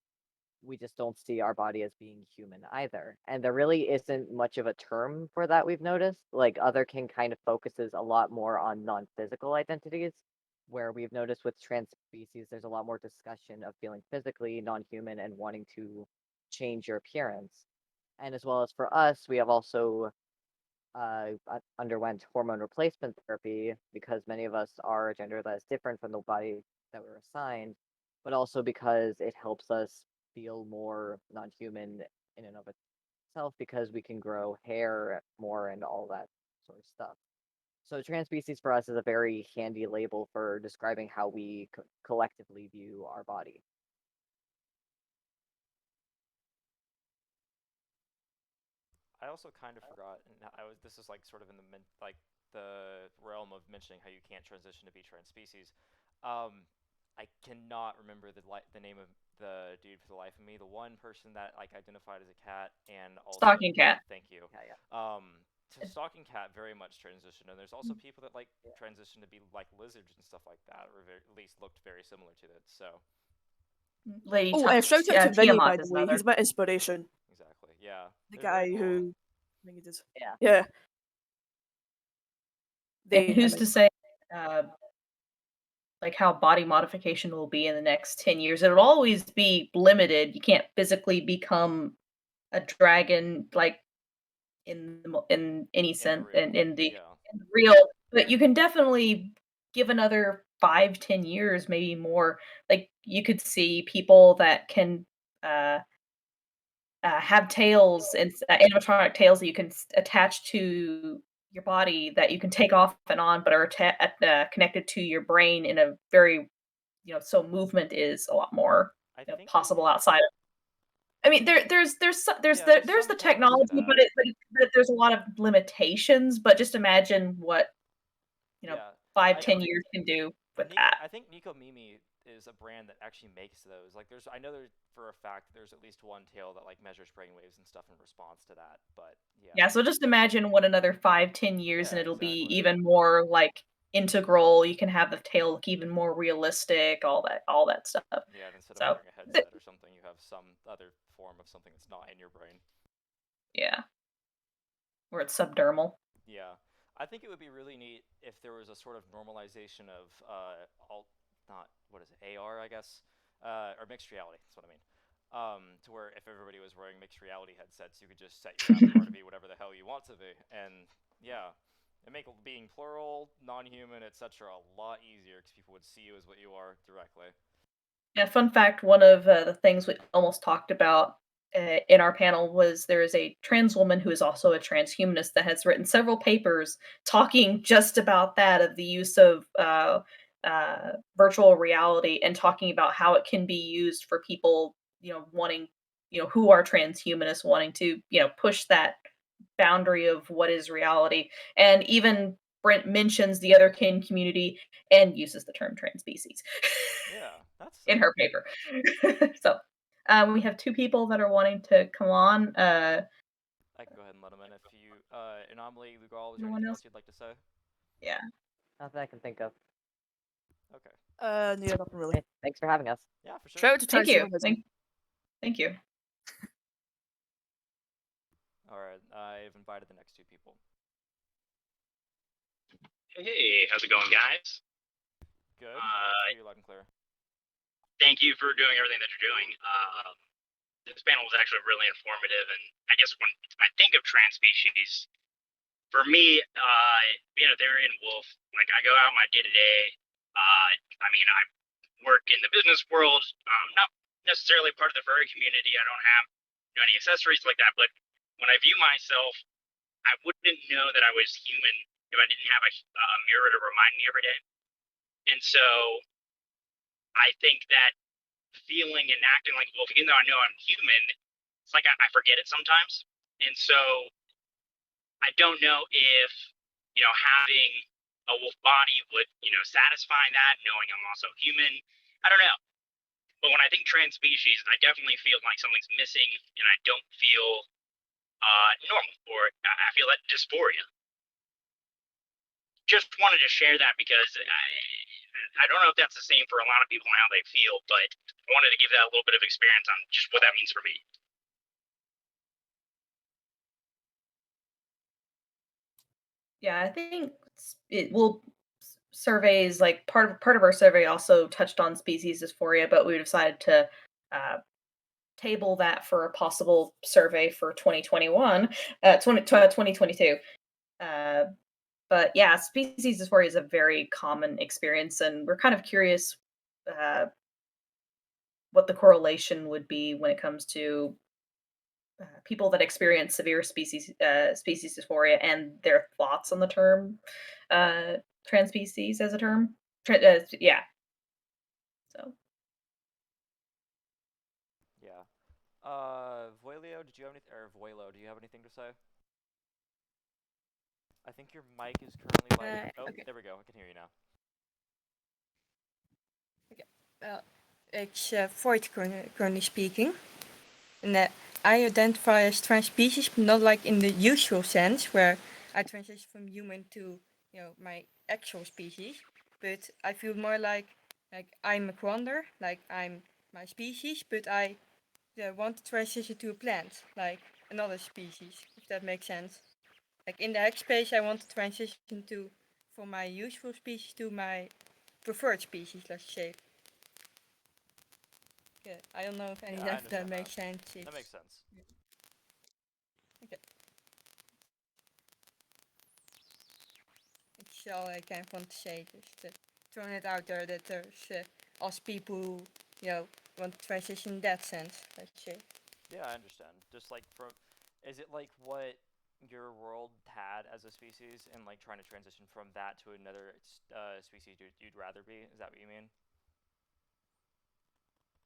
we just don't see our body as being human either. And there really isn't much of a term for that we've noticed. Like Otherkin kind of focuses a lot more on non-physical identities, where we've noticed with trans species, there's a lot more discussion of feeling physically non-human and wanting to change your appearance. And as well as for us, we have also underwent hormone replacement therapy because many of us are a gender that is different from the body that we're assigned, but also because it helps us feel more non-human in and of itself because we can grow hair more and all that sort of stuff. So trans species for us is a very handy label for describing how we collectively view our body. I also kind of forgot, and this is like sort of in the realm of mentioning how you can't transition to be trans species. I cannot remember the name of the dude for the life of me. The one person that like identified as a cat and also Stalking cat. thank you. Yeah. Stalking cat very much transitioned, and there's also people that like transition to be like lizards and stuff like that, or at least looked very similar to it. So Lady Shout out to Vinny, by Tiamat the is way. another. He's my inspiration. exactly, yeah. The They're very guy cool. who I think it is. Yeah. Yeah. And who's to say, like how body modification will be in the next 10 years? It'll always be limited. You can't physically become a dragon, like in any sense, in the real. But you can definitely give another 5, 10 years, maybe more. Like you could see people that can have tails and animatronic tails that you can attach to your body that you can take off and on, but are connected to your brain in a very, so movement is a lot more possible outside of. I mean, there's the technology, but there's a lot of limitations. But just imagine what 5, 10 years can do with that. I think Nico Mimi is a brand that actually makes those. Like, I know for a fact there's at least one tail that like measures brainwaves and stuff in response to that. But yeah. Yeah. So just imagine what another 5, 10 years, and it'll be even more like integral. You can have the tail look even more realistic. All that stuff. Yeah. And instead of wearing a headset or something, you have some other form of something that's not in your brain. Yeah. Where it's subdermal. Yeah. I think it would be really neat if there was a sort of normalization of AR, I guess, or mixed reality. That's what I mean. To where if everybody was wearing mixed reality headsets, you could just set your avatar to be whatever the hell you want to be, and yeah, It make being plural, non-human, etc. a lot easier because people would see you as what you are directly. Yeah, fun fact, one of the things we almost talked about in our panel was there is a trans woman who is also a transhumanist that has written several papers talking just about that, of the use of virtual reality, and talking about how it can be used for people, wanting, who are transhumanists, wanting to, push that boundary of what is reality. And even Brent mentions the Otherkin community and uses the term trans species. Yeah, that's In her paper. So, we have 2 people that are wanting to come on. I can go ahead and let them in if you. Anomaly, Lugal, is there Anyone anything else? else you'd like to say? Yeah. Nothing I can think of. Okay. Yeah, nothing really. Okay, thanks for having us. Yeah, for sure. Shout out to Thank you. transhumanism. Thank you. Alright, I've invited the next 2 people. Hey, how's it going, guys? Good. I hear you loud and clear. Thank you for doing everything that you're doing. This panel was actually really informative, and I guess when I think of trans species, for me, being a Therian wolf, like I go out my day to day. I mean, I work in the business world, not necessarily part of the furry community. I don't have any accessories like that, but when I view myself, I wouldn't know that I was human if I didn't have a mirror to remind me every day. And so I think that feeling and acting like a wolf, even though I know I'm human, it's like I forget it sometimes. And so I don't know if, having a wolf body would, satisfy that, knowing I'm also human. I don't know. But when I think trans species, I definitely feel like something's missing, and I don't feel normal, or I feel that dysphoria. Just wanted to share that because I don't know if that's the same for a lot of people and how they feel, but I wanted to give that a little bit of experience on just what that means for me. Yeah, I think it will surveys, like, part of our survey also touched on species dysphoria, but we decided to uh, table that for a possible survey for 2021, 2022. Uh, but yeah, species dysphoria is a very common experience, and we're kind of curious uh, what the correlation would be when it comes to people that experience severe species dysphoria and their thoughts on the term transspecies as a term. Yeah. So Yeah. Voilio, did you have anything, or Voilo, do you have anything to say? I think your mic is currently like. Oh, Okay. there we go. I can hear you now. Well, it's Void currently speaking. And I identify as trans species, but not like in the usual sense, where I transition from human to, my actual species. But I feel more like I'm a quander, like I'm my species, but I want to transition to a plant, like another species, if that makes sense. Like in the X-space, I want to transition from my usual species to my preferred species, let's say. Yeah, I don't know if any Yeah, I of that understand makes that. sense. That makes sense. Okay. It's all I kind of want to say, just throwing it out there that there's us people who, want to transition in that sense, let's say. Yeah, I understand. Just like is it like what your world had as a species, and like trying to transition from that to another species you'd rather be? Is that what you mean?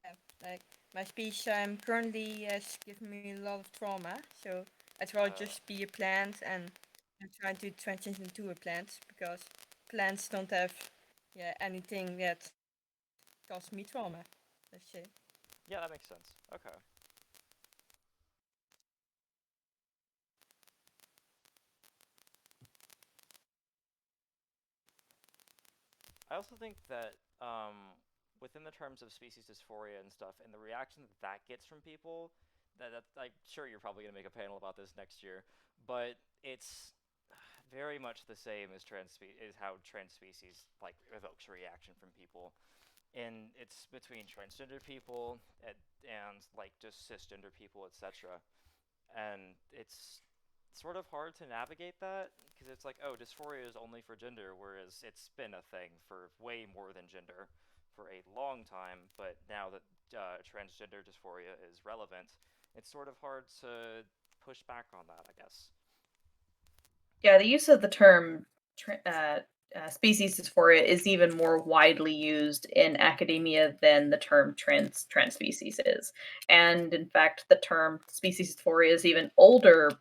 Yeah, like my species currently has given me a lot of trauma, so I'd rather just be a plant and try to transition to a plant because plants don't have anything that causes me trauma, let's say. Yeah, that makes sense. Okay. I also think that within the terms of species dysphoria and stuff, and the reaction that gets from people, that I'm sure you're probably gonna make a panel about this next year, but it's very much the same as is how trans species like evokes reaction from people, and it's between transgender people and like just cisgender people, etc. And it's sort of hard to navigate that because it's like, oh, dysphoria is only for gender, whereas it's been a thing for way more than gender for a long time. But now that transgender dysphoria is relevant, it's sort of hard to push back on that, I guess. Yeah, the use of the term species dysphoria is even more widely used in academia than the term transspecies is. And in fact, the term species dysphoria is even older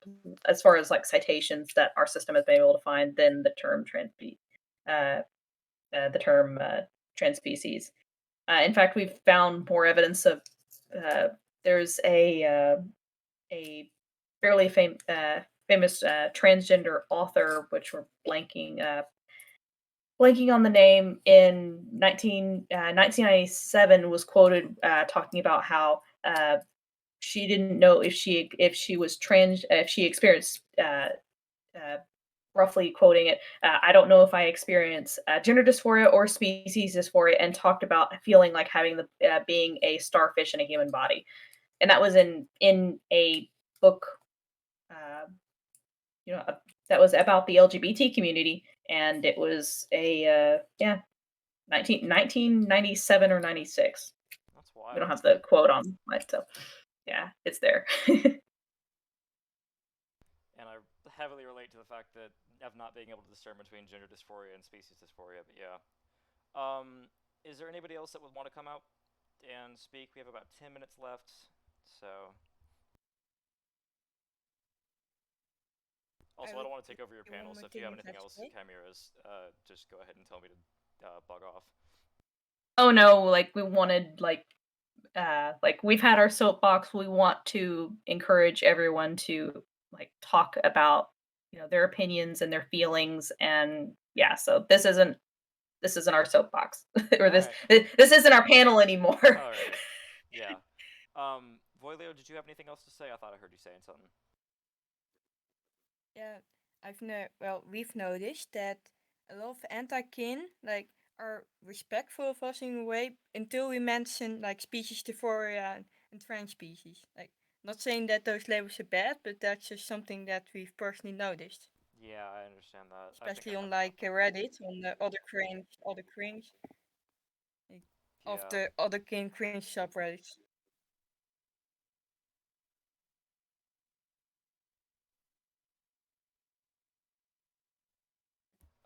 as far as like citations that our system has been able to find than the term transspecies. In fact, we've found more evidence of there's a fairly famous transgender author, which we're blanking on the name, in 1997 was quoted talking about how she didn't know if she was trans, if she experienced uh, roughly quoting it, I don't know if I experience gender dysphoria or species dysphoria, and talked about feeling like having the being a starfish in a human body, and that was in a book, uh, that was about the LGBT community, and it was a 1997 or 96. That's We wild. don't have the quote on it, so yeah, it's there. And I heavily relate to the fact that of not being able to discern between gender dysphoria and species dysphoria, but yeah. Is there anybody else that would want to come out and speak? We have about 10 minutes left, so... Also, I don't want to take over your panel, so if you have anything else, Chimeras, just go ahead and tell me to bug off. Oh no, like we wanted like we've had our soapbox. We want to encourage everyone to like talk about their opinions and their feelings, and yeah, so this isn't our soapbox or this isn't our panel anymore. Alrighty, yeah. Voileo, did you have anything else to say? I thought I heard you saying something. Yeah, we've noticed that a lot of anti-kin are respectful of us in a way until we mention like species dysphoria and trans species. Like, not saying that those labels are bad, but that's just something that we've personally noticed. Yeah, I understand that. Especially on like Reddit, on the other cringe, like, of the Othercon cringe subreddits.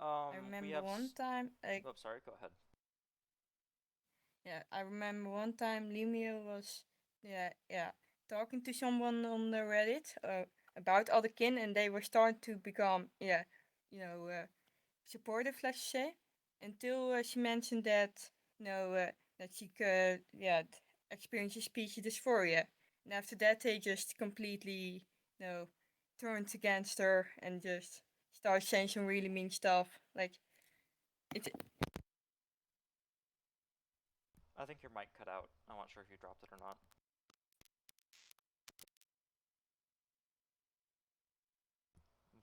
I remember one time, like... Oh, sorry, go ahead. Yeah, I remember one time Lemio was, talking to someone on the Reddit about Otherkin, and they were starting to become, supportive, let's say, until she mentioned that, that she could, experiences species dysphoria. And after that, they just completely, turned against her and just started saying some really mean stuff. Like, it's... I think your mic cut out. I'm not sure if you dropped it or not.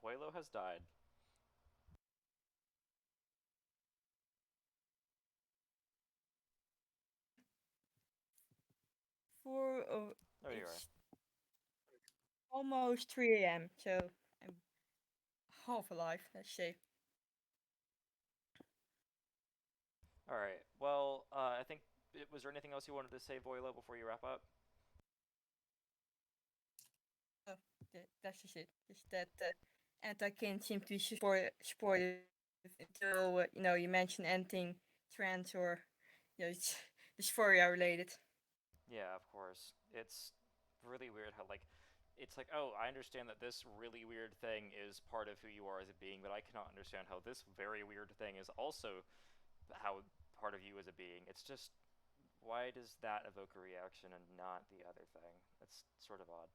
Voileo has died. There you are. Almost 3 a.m., so I'm half alive, let's say. Alright, well, I think... Was there anything else you wanted to say, Voileo, before you wrap up? Oh, that's just it. Just that anti-kin seems to be supportive until, you mention anything trans or, it's dysphoria related. Yeah, of course. It's really weird how, like, it's like, oh, I understand that this really weird thing is part of who you are as a being, but I cannot understand how this very weird thing is also how part of you as a being. It's just, why does that evoke a reaction and not the other thing? It's sort of odd.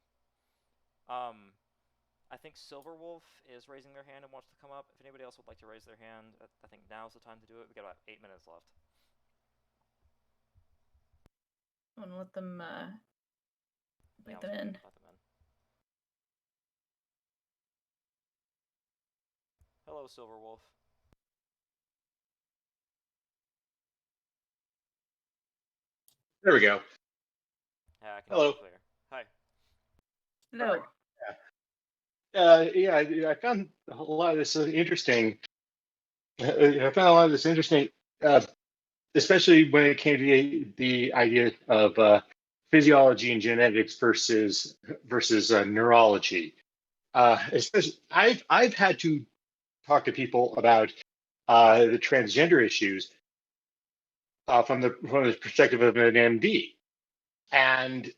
I think Silverwolf is raising their hand and wants to come up. If anybody else would like to raise their hand, I think now's the time to do it. We got about 8 minutes left. I want to let them in. Let them in. Hello, Silverwolf. There we go. Yeah, I can Hello. hear you clear. Hi. Hello. Yeah. Yeah, I found a lot of this interesting. I found a lot of this interesting, uh, especially when it came to the idea of physiology and genetics versus neurology. Especially, I've had to talk to people about the transgender issues from the perspective of an MD, and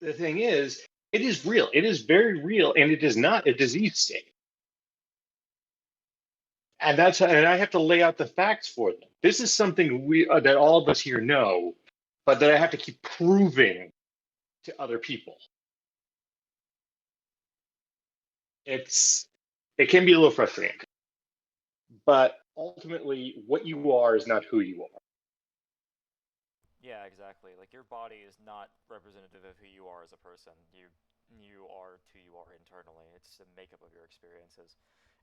the thing is, it is real. It is very real, and it is not a disease state. And I have to lay out the facts for them. This is something that all of us here know, but that I have to keep proving to other people. It can be a little frustrating, but ultimately, what you are is not who you are. Yeah, exactly. Like your body is not representative of who you are as a person. You are who you are internally. It's the makeup of your experiences.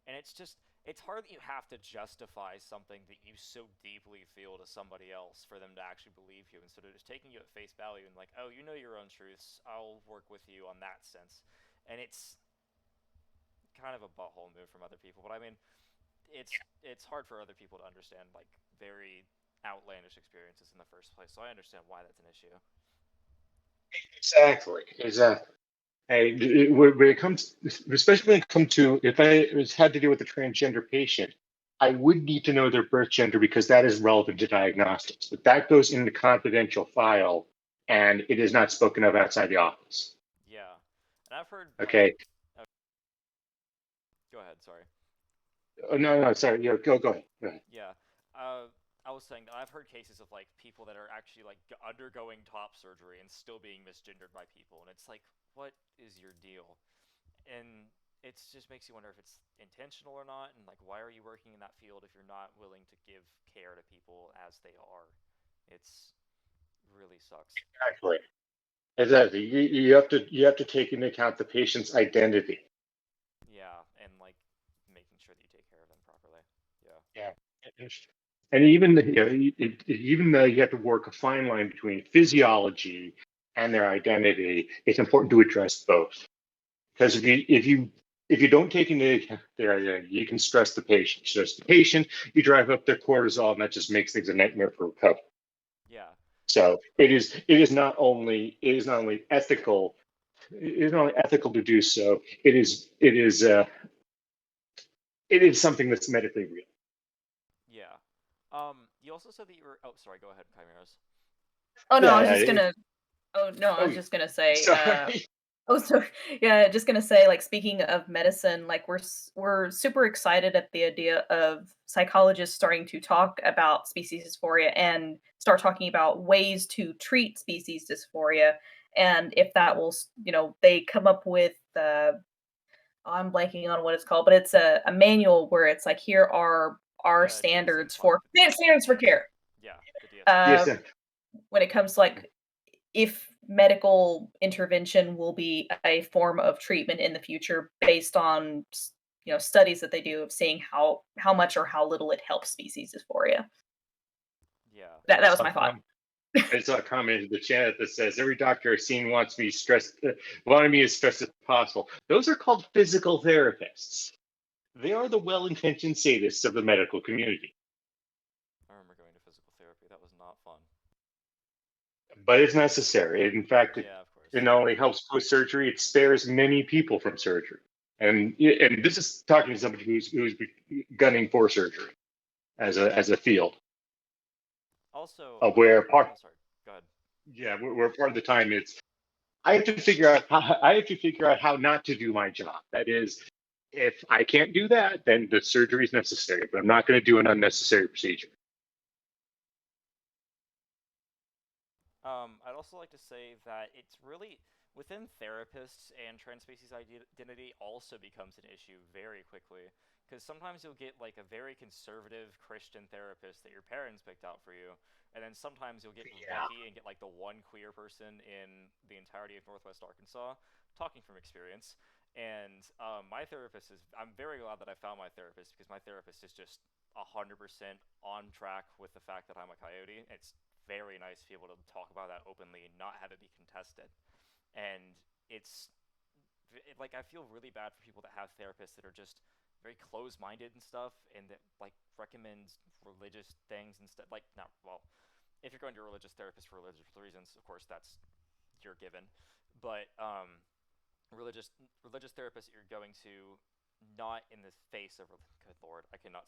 And it's hard that you have to justify something that you so deeply feel to somebody else for them to actually believe you instead of just taking you at face value and like, "Oh, you know your own truths. I'll work with you on that sense." And it's kind of a butthole move from other people, but I mean, it's hard for other people to understand like very outlandish experiences in the first place. So I understand why that's an issue. Exactly. Hey, when it comes, especially when it comes to, if it had to do with a transgender patient, I would need to know their birth gender because that is relevant to diagnostics. But that goes in the confidential file, and it is not spoken of outside the office. Yeah, and I've heard like, Okay. go ahead. Sorry. Oh, no, sorry. Yeah, go ahead. Go ahead. Yeah. I was saying that I've heard cases of like people that are actually like undergoing top surgery and still being misgendered by people, and it's like, what is your deal? And it just makes you wonder if it's intentional or not, and like, why are you working in that field if you're not willing to give care to people as they are? It's really sucks. Exactly. You have to take into account the patient's identity. Yeah, and like making sure that you take care of them properly. Yeah. Yeah. And even though you have to work a fine line between physiology and their identity, it's important to address both. Because if you don't take into account their identity, you can stress the patient. Stress the patient, you drive up their cortisol, and that just makes things a nightmare for recovery. Yeah. So it is not only ethical. It is not only ethical to do so. It is something that's medically real. Yeah. You also said that you were. Oh, sorry. Go ahead, Chimeras. Oh no, I was Yeah. just gonna. Oh no, I Oh, was just gonna say. sorry. Oh, so yeah, just gonna say, like, speaking of medicine, like, we're super excited at the idea of psychologists starting to talk about species dysphoria and start talking about ways to treat species dysphoria, and if that will, they come up with I'm blanking on what it's called, but it's a manual where it's like, here are our Yeah, standards DSM-5. for standards for care. Yeah, the DSM-5. Uh, DSM. when it comes to like if medical intervention will be a form of treatment in the future based on studies that they do of seeing how much or how little it helps species dysphoria. Yeah. That was my thought. I saw a comment in the chat that says every doctor I've seen wanted me as stressed as possible. Those are called physical therapists. They are the well-intentioned sadists of the medical community. I remember going to physical therapy. That was not fun. But it's necessary. In fact, Yeah, of course. it not only helps post-surgery, it spares many people from surgery. And this is talking to somebody who's gunning for surgery as a field. Also, Where part oh, sorry. Go ahead. yeah, where part of the time it's I have to figure out how not to do my job. That is, if I can't do that, then the surgery is necessary, but I'm not going to do an unnecessary procedure. I'd also like to say that it's really within therapists and transspecies identity also becomes an issue very quickly because sometimes you'll get like a very conservative Christian therapist that your parents picked out for you, and then sometimes you'll get lucky and get like the one queer person in the entirety of Northwest Arkansas, talking from experience. And my therapist I'm very glad that I found my therapist because my therapist is just 100% on track with the fact that I'm a coyote. It's very nice to be able to talk about that openly and not have it be contested. And it's like I feel really bad for people that have therapists that are just very close-minded and stuff, and that like recommend religious things instead. Like, not well, if you're going to a religious therapist for religious reasons, of course that's you're given, but religious therapist you're going to not in the face of good lord, I cannot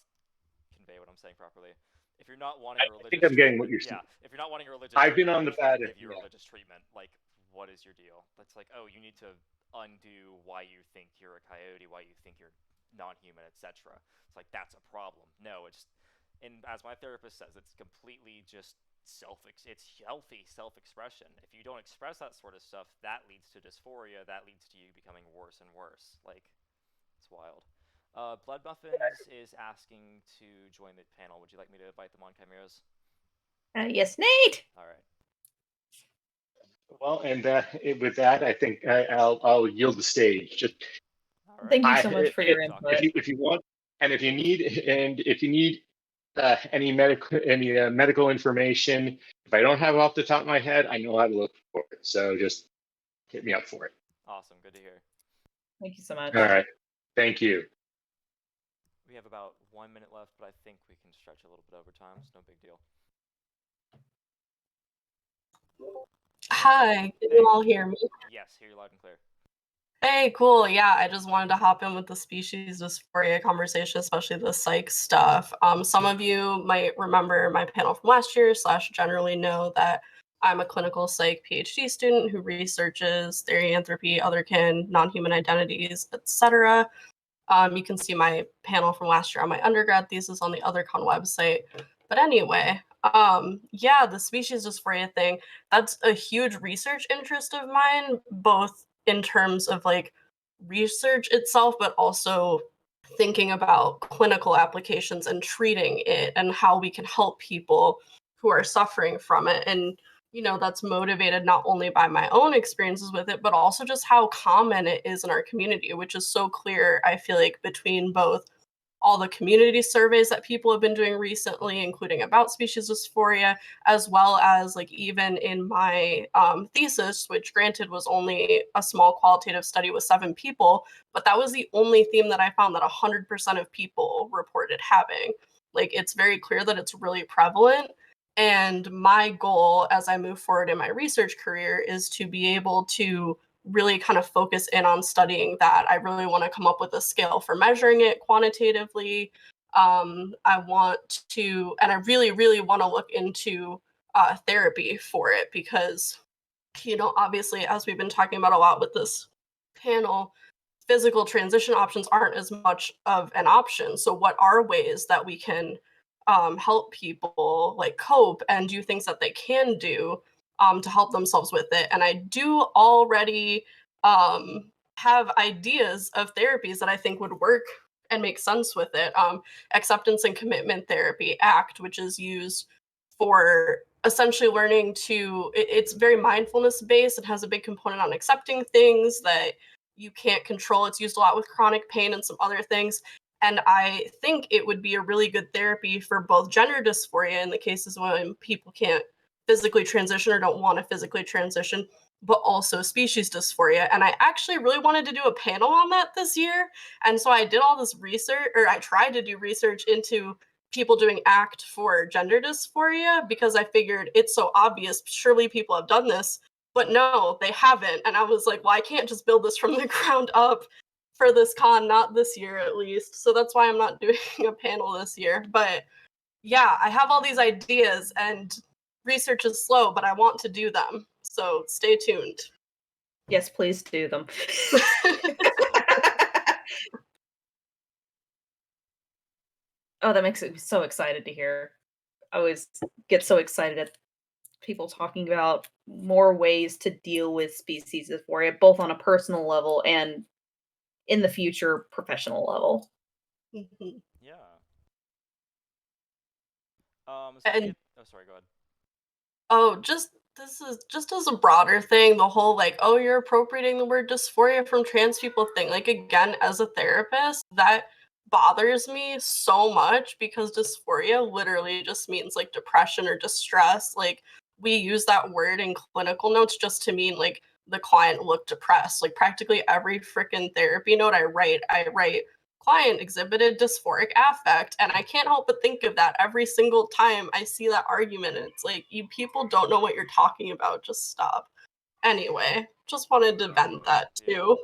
convey what I'm saying properly. If you're not wanting a I think religious I'm getting what treatment, you're saying. yeah, if you're not wanting a religious I've been treatment, on the they're trying bad to end. give you Yeah. religious treatment. Like, what is your deal? That's like, oh, you need to undo why you think you're a coyote, why you think you're non-human, etc. It's like that's a problem. No, it's and as my therapist says, it's completely just it's healthy self-expression. If you don't express that sort of stuff, that leads to dysphoria. That leads to you becoming worse and worse. Like, it's wild. Blood Muffins is asking to join the panel. Would you like me to invite them on Chimeras? Yes, Nate. All right. Well, and with that, I think I'll yield the stage. Just All right. Thank you so much for your Talk. input. if you want, and if you need any medical information, if I don't have it off the top of my head, I know how to look for it. So just hit me up for it. Awesome. Good to hear. Thank you so much. All right. Thank you. We have about 1 minute left, but I think we can stretch a little bit over time. It's no big deal. Hi, can you all hear me? Yes, hear you loud and clear. Hey, cool. Yeah, I just wanted to hop in with the species dysphoria conversation, especially the psych stuff. Some of you might remember my panel from last year, / generally know that I'm a clinical psych PhD student who researches therianthropy, otherkin, non-human identities, etc. You can see my panel from last year on my undergrad thesis on the Othercon website. But anyway, yeah, the species dysphoria thing, that's a huge research interest of mine, both in terms of like research itself, but also thinking about clinical applications and treating it and how we can help people who are suffering from it. And that's motivated not only by my own experiences with it, but also just how common it is in our community, which is so clear, I feel like, between both all the community surveys that people have been doing recently, including about species dysphoria, as well as like even in my thesis, which granted was only a small qualitative study with 7 people, but that was the only theme that I found that 100% of people reported having. Like, it's very clear that it's really prevalent. And my goal as I move forward in my research career is to be able to really kind of focus in on studying that. I really want to come up with a scale for measuring it quantitatively. I want to, and I really, really want to look into therapy for it because, obviously, as we've been talking about a lot with this panel, physical transition options aren't as much of an option. So what are ways that we can help people like cope and do things that they can do to help themselves with it? And I do already have ideas of therapies that I think would work and make sense with it. Acceptance and commitment therapy, ACT, which is used for essentially learning to, it's very mindfulness based. It has a big component on accepting things that you can't control. It's used a lot with chronic pain and some other things. And I think it would be a really good therapy for both gender dysphoria in the cases when people can't physically transition or don't want to physically transition, but also species dysphoria. And I actually really wanted to do a panel on that this year. And so I did all this research, or I tried to do research into people doing ACT for gender dysphoria because I figured it's so obvious. Surely people have done this. But no, they haven't. And I was like, well, I can't just build this from the ground up for this con, not this year at least. So that's why I'm not doing a panel this year. But yeah, I have all these ideas and research is slow, but I want to do them. So stay tuned. Yes, please do them. Oh, that makes me so excited to hear. I always get so excited at people talking about more ways to deal with species dysphoria, both on a personal level and in the future professional level. Mhm. Yeah. And oh, sorry, go ahead. oh, this is just as a broader thing, the whole like, oh, you're appropriating the word dysphoria from trans people thing. Like, again, as a therapist, that bothers me so much because dysphoria literally just means like depression or distress. Like, we use that word in clinical notes just to mean like the client look depressed. Like practically every freaking therapy note I write, client exhibited dysphoric affect, and I can't help but think of that every single time I see that argument. And it's like, you people don't know what you're talking about. Just stop. Anyway, just wanted to vent that too.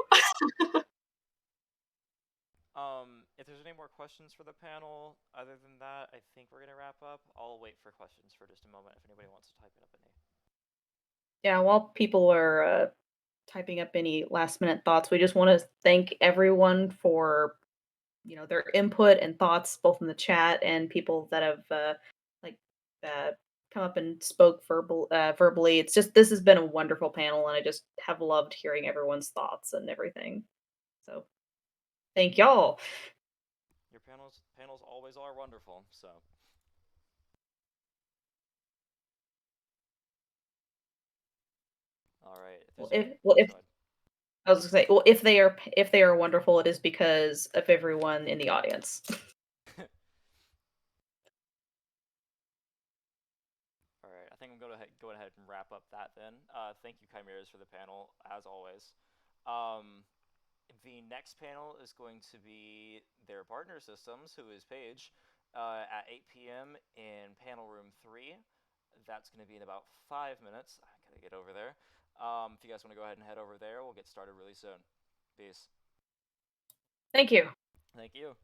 If there's any more questions for the panel, other than that, I think we're gonna wrap up. I'll wait for questions for just a moment if anybody wants to type it up any. Yeah, while people are typing up any last minute thoughts, we just want to thank everyone for their input and thoughts, both in the chat and people that have like come up and spoke verbally. It's just, this has been a wonderful panel, and I just have loved hearing everyone's thoughts and everything. So thank y'all. Your panels always are wonderful. So. All right. If I was gonna say, well, if they are wonderful, it is because of everyone in the audience. All right, I think I'm going to go ahead and wrap up that then. Thank you, Chimeras, for the panel, as always. The next panel is going to be their partner systems, who is Paige, at 8 p.m. in panel room 3. That's going to be in about 5 minutes. I gotta get over there. If you guys want to go ahead and head over there, we'll get started really soon. Peace. Thank you. Thank you.